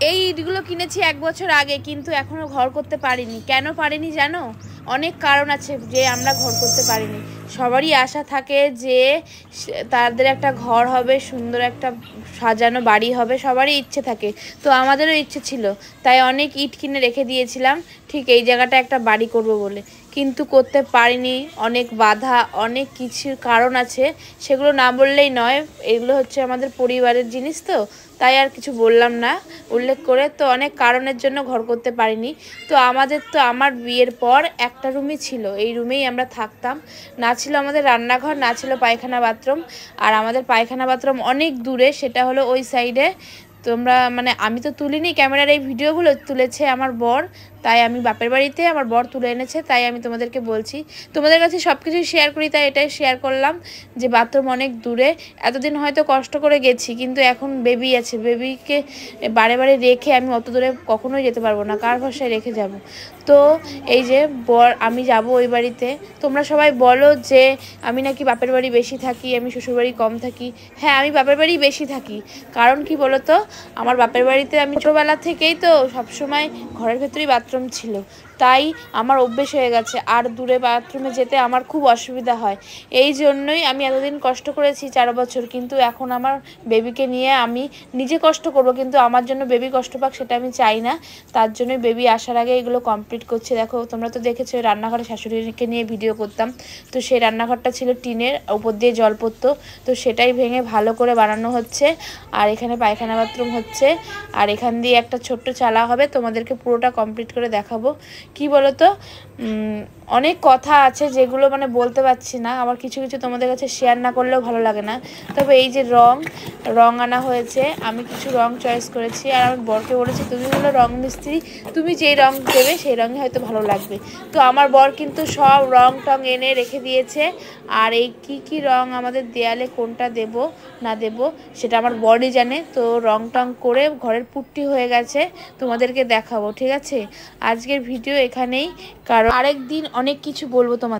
এই ইটগুলো কিনেছি 1 বছর আগে, কিন্তু এখনো ঘর করতে পারিনি। কেন পারিনি জানো? অনেক কারণ আছে যে আমরা ঘর করতে পারিনি। সবারই আশা থাকে যে তাদের একটা ঘর হবে, সুন্দর একটা সাজানো বাড়ি হবে, সবারই ইচ্ছে থাকে। তো আমাদেরও ইচ্ছে ছিল, তাই অনেক ইট কিনে রেখে দিয়েছিলাম ঠিক এই জায়গাটা একটা বাড়ি করব বলে, কিন্তু করতে পারিনি। অনেক বাধা, অনেক কিছুর কারণ আছে, সেগুলো না বললেই নয়। এগুলো হচ্ছে আমাদের পরিবারের জিনিস, তো তাই আর কিছু বললাম না উল্লেখ করে। তো অনেক কারণের জন্য ঘর করতে পারিনি। তো আমার বিয়ের পর একটা রুমই ছিল, এই রুমেই আমরা থাকতাম। না ছিল আমাদের রান্নাঘর, না ছিল পায়খানা বাথরুম। আর আমাদের পায়খানা বাথরুম অনেক দূরে, সেটা হলো ওই সাইডে। তোমরা মানে আমি তো তুলিনি ক্যামেরার, এই ভিডিওগুলো তুলেছে আমার বর। তাই আমি বাপের বাড়িতে আমার বর তুলে এনেছে, তাই আমি তোমাদেরকে বলছি। তোমাদের কাছে সব কিছুই শেয়ার করি, তাই এটাই শেয়ার করলাম যে বাথরুম অনেক দূরে। এতদিন হয়তো কষ্ট করে গেছি, কিন্তু এখন বেবি আছে, বেবিকে বারে বারে রেখে আমি অত দূরে কখনোই যেতে পারবো না, কার ভরসায় রেখে যাব। তো এই যে বর, আমি যাব ওই বাড়িতে। তোমরা সবাই বলো যে আমি নাকি বাপের বাড়ি বেশি থাকি, আমি শ্বশুরবাড়ি কম থাকি। হ্যাঁ, আমি বাপের বাড়ি বেশি থাকি। কারণ কি বলো তো, আমার বাপের বাড়িতে আমি ছোটোবেলা থেকেই তো সবসময় ঘরের ভেতরেই বাথরুম ছিল, তাই আমার অভ্যেস হয়ে গেছে। আর দূরে বাথরুমে যেতে আমার খুব অসুবিধা হয়। এই জন্যই আমি এতদিন কষ্ট করেছি 4 বছর, কিন্তু এখন আমার বেবিকে নিয়ে আমি নিজে কষ্ট করব, কিন্তু আমার জন্য বেবি কষ্ট পাক সেটা আমি চাই না। তার জন্যই বেবি আসার আগে এগুলো কমপ্লিট করছি। দেখো, তোমরা তো দেখেছো রান্নাঘরে শাশুড়িকে নিয়ে ভিডিও করতাম, তো সেই রান্নাঘরটা ছিল টিনের, উপর দিয়ে জল পড়তো, তো সেটাই ভেঙে ভালো করে বানানো হচ্ছে। আর এখানে পায়খানা বাথরুম হচ্ছে, আর এখান দিয়ে একটা ছোট্ট চালা হবে। তোমাদেরকে পুরোটা কমপ্লিট করে দেখাবো। কি বলো তো, অনেক কথা আছে যেগুলো মানে বলতে পারছি না, আবার কিছু কিছু তোমাদের কাছে শেয়ার না করলেও ভালো লাগে না। তবে এই যে রং আনা হয়েছে, আমি কিছু রং চয়েস করেছি, আর আমি বরকে বলেছি তুমি হলো রং মিস্ত্রি, তুমি যেই রং দেবে সেই রঙে হয়তো ভালো লাগবে। তো আমার বর কিন্তু সব রং টং এনে রেখে দিয়েছে। আর এই কি রং আমাদের দেয়ালে কোনটা দেব না দেব সেটা আমার বরই জানে। তো রং টং করে ঘরের পুট্টি হয়ে গেছে, তোমাদেরকে দেখাবো, ঠিক আছে? আজকের ভিডিও এখানেই, কারণ আরেক দিন অনেক কিছু বলবো তোমাদের।